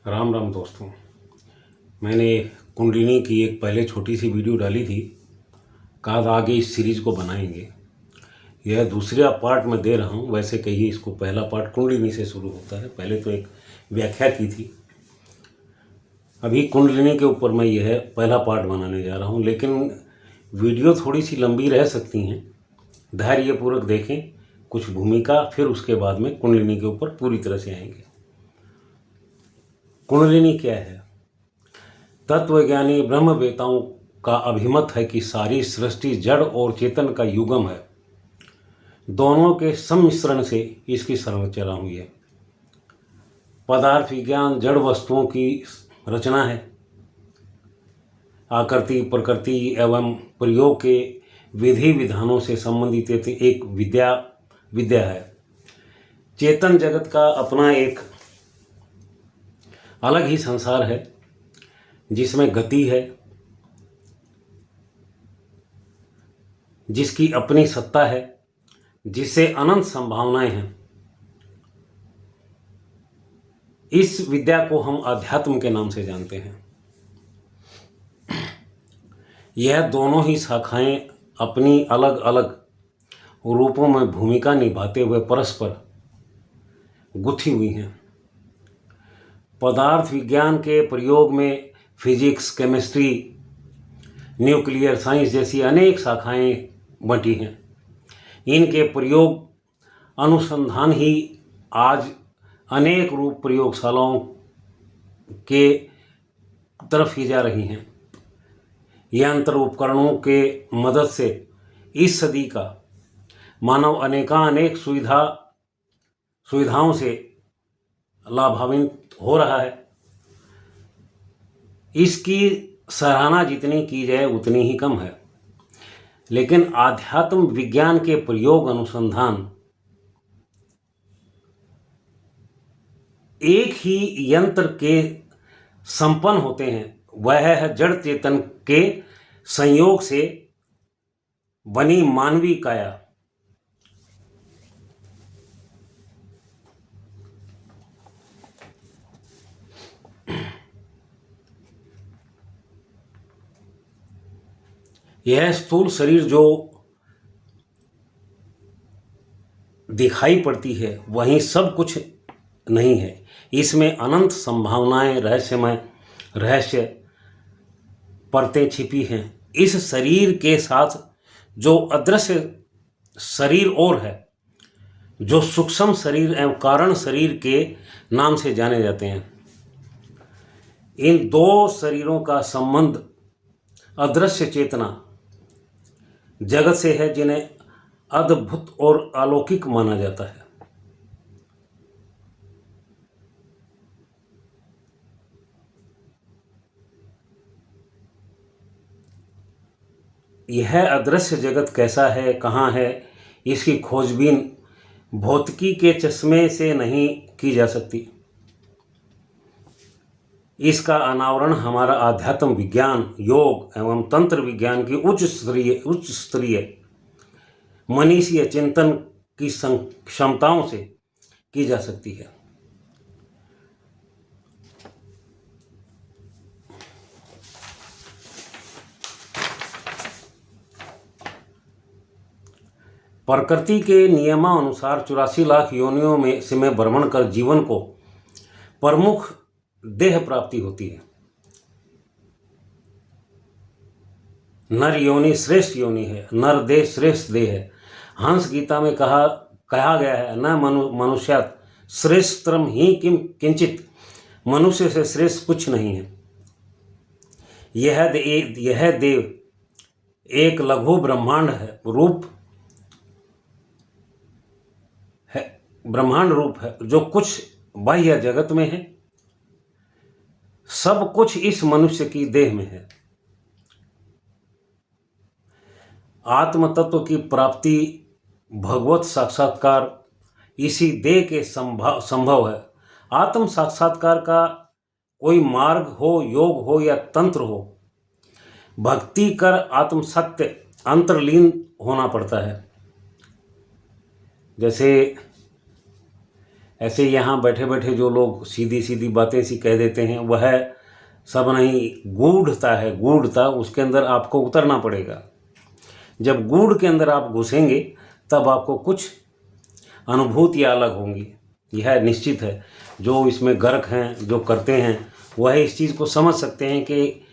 राम राम दोस्तों। मैंने कुंडलिनी की एक पहले छोटी सी वीडियो डाली थी, कहा आगे इस सीरीज़ को बनाएंगे। यह दूसरा पार्ट मैं दे रहा हूँ। वैसे कहिए इसको पहला पार्ट कुंडलिनी से शुरू होता है, पहले तो एक व्याख्या की थी। अभी कुंडलिनी के ऊपर मैं यह पहला पार्ट बनाने जा रहा हूँ, लेकिन वीडियो थोड़ी सी लंबी रह सकती हैं। धैर्यपूर्वक देखें कुछ भूमिका, फिर उसके बाद में कुंडलिनी के ऊपर पूरी तरह से आएंगे। कुंडलिनी क्या है? तत्वज्ञानी ब्रह्मवेताओं का अभिमत है कि सारी सृष्टि जड़ और चेतन का युगम है। दोनों के सम्मिश्रण से इसकी संरचना हुई है। पदार्थ विज्ञान जड़ वस्तुओं की रचना है। आकृति, प्रकृति एवं प्रयोग के विधि विधानों से संबंधित एक विद्या है। चेतन जगत का अपना एक अलग ही संसार है, जिसमें गति है, जिसकी अपनी सत्ता है, जिससे अनंत संभावनाएं हैं। इस विद्या को हम अध्यात्म के नाम से जानते हैं। यह दोनों ही शाखाएं अपनी अलग अलग रूपों में भूमिका निभाते हुए परस्पर गुथी हुई हैं। पदार्थ विज्ञान के प्रयोग में फिजिक्स, केमिस्ट्री, न्यूक्लियर साइंस जैसी अनेक शाखाएं बंटी हैं। इनके प्रयोग अनुसंधान ही आज अनेक रूप प्रयोगशालाओं के तरफ ही जा रही हैं। यंत्र उपकरणों के मदद से इस सदी का मानव अनेक सुविधाओं से लाभान्वित हो रहा है। इसकी सराहना जितनी की जाए उतनी ही कम है। लेकिन आध्यात्म विज्ञान के प्रयोग अनुसंधान एक ही यंत्र के संपन्न होते हैं। वह है जड़ चेतन के संयोग से बनी मानवीय काया। यह स्थूल शरीर जो दिखाई पड़ती है वहीं सब कुछ नहीं है। इसमें अनंत संभावनाएं, रहस्य परतें छिपी हैं। इस शरीर के साथ जो अदृश्य शरीर और है, जो सूक्ष्म शरीर एवं कारण शरीर के नाम से जाने जाते हैं। इन दो शरीरों का संबंध अदृश्य चेतना जगत से है, जिन्हें अद्भुत और अलौकिक माना जाता है। यह अदृश्य जगत कैसा है, कहाँ है, इसकी खोजबीन भौतिकी के चश्मे से नहीं की जा सकती। इसका अनावरण हमारा आध्यात्म विज्ञान, योग एवं तंत्र विज्ञान की उच्च स्तरीय मनीषीय चिंतन की क्षमताओं से की जा सकती है। प्रकृति के नियमानुसार 84 लाख योनियों में भ्रमण कर जीवन को प्रमुख देह प्राप्ति होती है। नर योनि श्रेष्ठ योनि है, नर देह श्रेष्ठ देह है। हंस गीता में कहा गया है, न मनुष्यात् श्रेष्ठतरम ही किंचित, मनुष्य से श्रेष्ठ कुछ नहीं है। यह देव एक लघु ब्रह्मांड रूप है जो कुछ बाह्य जगत में है। सब कुछ इस मनुष्य की देह में है। आत्म तत्व की प्राप्ति, भगवत साक्षात्कार इसी देह के संभव है। आत्म साक्षात्कार का कोई मार्ग हो, योग हो या तंत्र हो, भक्ति कर आत्म सत्य अंतर्लीन होना पड़ता है। जैसे ऐसे यहाँ बैठे बैठे जो लोग सीधी सीधी बातें सी कह देते हैं, वह सब नहीं, गूढ़ता है, गूढ़ता, उसके अंदर आपको उतरना पड़ेगा। जब गूढ़ के अंदर आप घुसेंगे तब आपको कुछ अनुभूतियाँ अलग होंगी, यह निश्चित है। जो इसमें गर्क हैं, जो करते हैं, वह इस चीज़ को समझ सकते हैं कि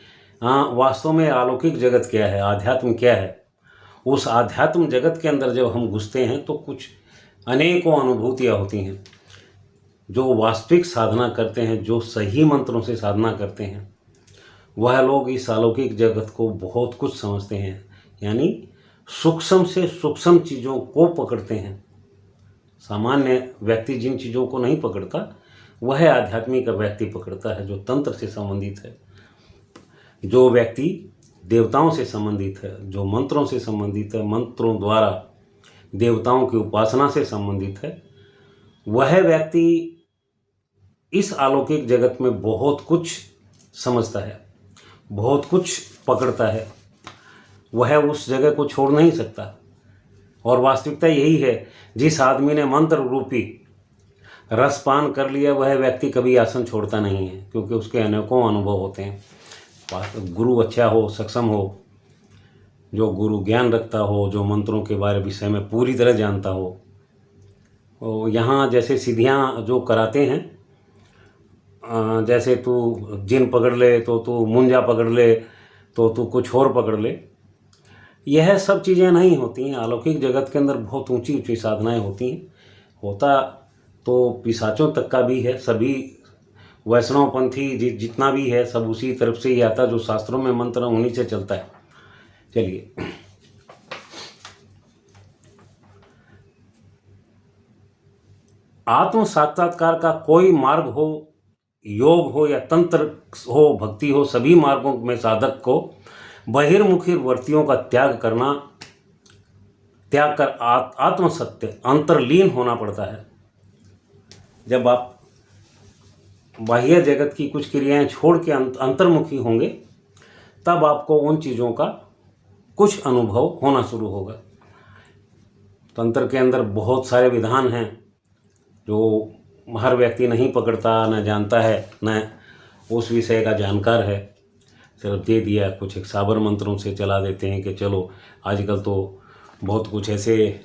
हाँ, वास्तव में अलौकिक जगत क्या है, आध्यात्म क्या है। उस आध्यात्म जगत के अंदर जब हम घुसते हैं तो कुछ अनेकों अनुभूतियाँ होती हैं। जो वास्तविक साधना करते हैं, जो सही मंत्रों से साधना करते हैं, वह लोग इस अलौकिक जगत को बहुत कुछ समझते हैं, यानी सूक्ष्म से सूक्ष्म चीज़ों को पकड़ते हैं। सामान्य व्यक्ति जिन चीज़ों को नहीं पकड़ता, वह आध्यात्मिक व्यक्ति पकड़ता है, जो तंत्र से संबंधित है, जो व्यक्ति देवताओं से संबंधित है, जो मंत्रों से संबंधित है, मंत्रों द्वारा देवताओं की उपासना से संबंधित है। वह व्यक्ति इस अलौकिक जगत में बहुत कुछ समझता है, बहुत कुछ पकड़ता है, वह उस जगह को छोड़ नहीं सकता। और वास्तविकता यही है, जिस आदमी ने मंत्र रूपी रसपान कर लिया, वह व्यक्ति कभी आसन छोड़ता नहीं है, क्योंकि उसके अनेकों अनुभव होते हैं। गुरु अच्छा हो, सक्षम हो, जो गुरु ज्ञान रखता हो, जो मंत्रों के बारे विषय में पूरी तरह जानता हो। और यहाँ जैसे सिद्धियाँ जो कराते हैं, जैसे तू जिन पकड़ ले तो तू मुंजा पकड़ ले तो तू कुछ और पकड़ ले, यह सब चीज़ें नहीं होती हैं। अलौकिक जगत के अंदर बहुत ऊंची ऊंची साधनाएं होती हैं। होता तो पिशाचों तक का भी है, सभी वैष्णवपंथी जितना भी है सब उसी तरफ से ही आता, जो शास्त्रों में मंत्र उन्हीं से चलता है। चलिए, आत्म साक्षात्कार का कोई मार्ग हो, योग हो या तंत्र हो, भक्ति हो, सभी मार्गों में साधक को बहिर्मुखी वृत्तियों का त्याग कर आत्मसत्य अंतर्लीन होना पड़ता है। जब आप बाह्य जगत की कुछ क्रियाएं छोड़ के अंतर्मुखी होंगे, तब आपको उन चीज़ों का कुछ अनुभव होना शुरू होगा। तंत्र के अंदर बहुत सारे विधान हैं जो हर व्यक्ति नहीं पकड़ता, न जानता है, न उस विषय का जानकार है। सिर्फ दे दिया, कुछ एक साबर मंत्रों से चला देते हैं कि चलो। आजकल तो बहुत कुछ ऐसे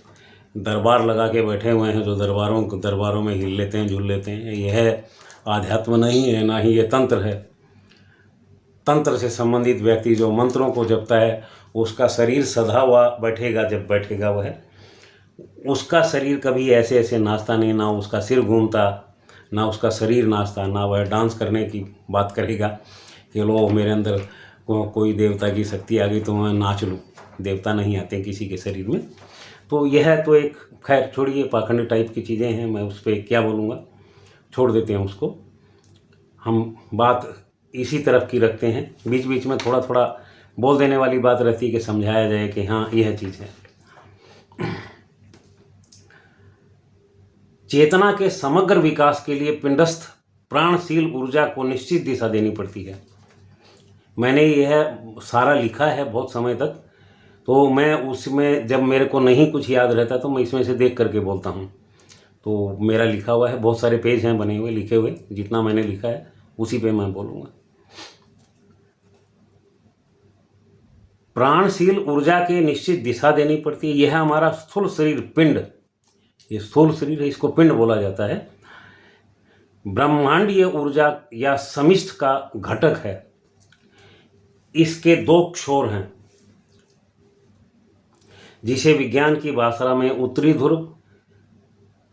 दरबार लगा के बैठे हुए हैं जो दरबारों में हिल लेते हैं, झूल लेते हैं। यह आध्यात्म नहीं है, ना ही ये तंत्र है। तंत्र से संबंधित व्यक्ति जो मंत्रों को जपता है, उसका शरीर सधा हुआ बैठेगा। जब बैठेगा वह, उसका शरीर कभी ऐसे ऐसे नाचता नहीं, ना उसका सिर घूमता, ना उसका शरीर नाचता, ना वह डांस करने की बात करेगा कि लो मेरे अंदर कोई देवता की शक्ति आ गई तो मैं नाच लूँ। देवता नहीं आते किसी के शरीर में। तो यह तो एक, खैर छोड़िए, पाखंडी टाइप की चीज़ें हैं, मैं उस पर क्या बोलूँगा, छोड़ देते हैं उसको। हम बात इसी तरफ की रखते हैं, बीच बीच में थोड़ा थोड़ा बोल देने वाली बात रहती है कि समझाया जाए कि हाँ यह चीज़ है। चेतना के समग्र विकास के लिए पिंडस्थ प्राणशील ऊर्जा को निश्चित दिशा देनी पड़ती है। मैंने यह सारा लिखा है बहुत समय तक, तो मैं उसमें जब मेरे को नहीं कुछ याद रहता तो मैं इसमें से देख करके बोलता हूँ। तो मेरा लिखा हुआ है, बहुत सारे पेज हैं बने हुए, लिखे हुए, जितना मैंने लिखा है उसी पे मैं बोलूँगा। प्राणशील ऊर्जा के निश्चित दिशा देनी पड़ती है। यह हमारा स्थूल शरीर, पिंड, ये स्थूल शरीर है, इसको पिंड बोला जाता है। ब्रह्मांडीय ऊर्जा या समिष्ट का घटक है। इसके दो छोर हैं, जिसे विज्ञान की भाषा में उत्तरी ध्रुव,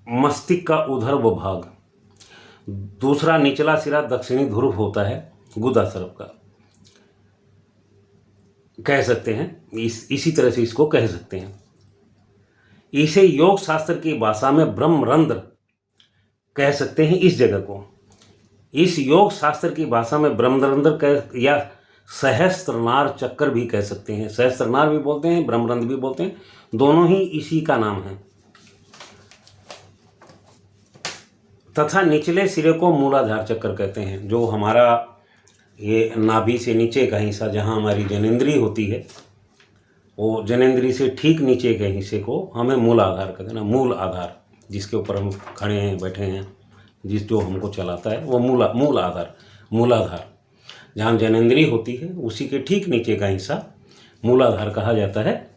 मस्तिष्क का उधर्व भाग, दूसरा निचला सिरा दक्षिणी ध्रुव होता है, गुदा सर्प का कह सकते हैं। इसी तरह से इसको कह सकते हैं। इसे योग शास्त्र की भाषा में ब्रह्मरंध्र कह सकते हैं। इस जगह को इस योग शास्त्र की भाषा में ब्रह्मरंध्र या सहस्त्रनार चक्कर भी कह सकते हैं। सहस्त्रनार भी बोलते हैं, ब्रह्मरंध्र भी बोलते हैं, दोनों ही इसी का नाम है। तथा निचले सिरे को मूलाधार चक्कर कहते हैं। जो हमारा ये नाभि से नीचे का हिस्सा, जहाँ हमारी जनेंद्री होती है, वो जनेंद्री से ठीक नीचे के हिस्से को हमें मूल आधार कहते हैं ना, मूल आधार, जिसके ऊपर हम खड़े हैं, बैठे हैं। जो हमको चलाता है, वो मूलाधार। जहाँ जननेंद्रिय होती है उसी के ठीक नीचे का हिस्सा मूलाधार कहा जाता है।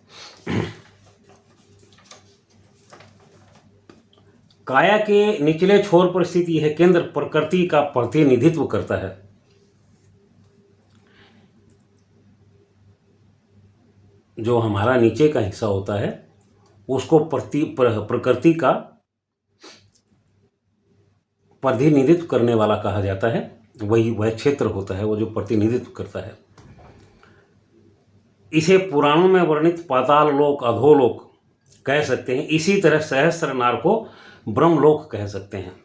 काया के निचले छोर पर स्थित यह केंद्र प्रकृति का प्रतिनिधित्व करता है। जो हमारा नीचे का हिस्सा होता है उसको प्रकृति का प्रतिनिधित्व करने वाला कहा जाता है। वह क्षेत्र होता है वो जो प्रतिनिधित्व करता है। इसे पुराणों में वर्णित पाताल लोक, अधोलोक कह सकते हैं। इसी तरह सहस्त्रनार को ब्रह्मलोक कह सकते हैं।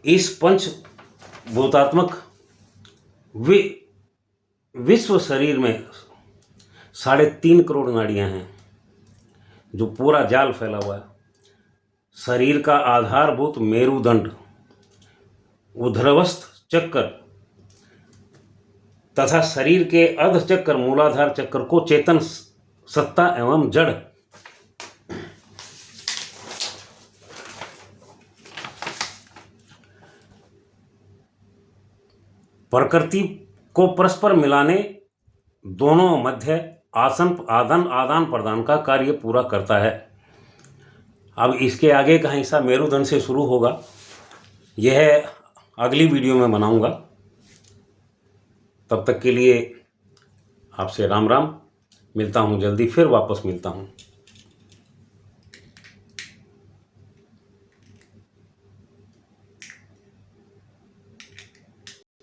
इस पंच भूतात्मक विश्व शरीर में 3.5 करोड़ नाड़ियां हैं, जो पूरा जाल फैला हुआ है। शरीर का आधारभूत मेरुदंड, ऊर्ध्वस्थ चक्र तथा शरीर के अर्ध चक्र मूलाधार चक्र को चेतन सत्ता एवं जड़ प्रकृति को परस्पर मिलाने, दोनों मध्य आदान प्रदान का कार्य पूरा करता है। अब इसके आगे का हिस्सा मेरुदंड से शुरू होगा। यह अगली वीडियो में बनाऊंगा। तब तक के लिए आपसे राम राम। मिलता हूं जल्दी, फिर वापस मिलता हूं।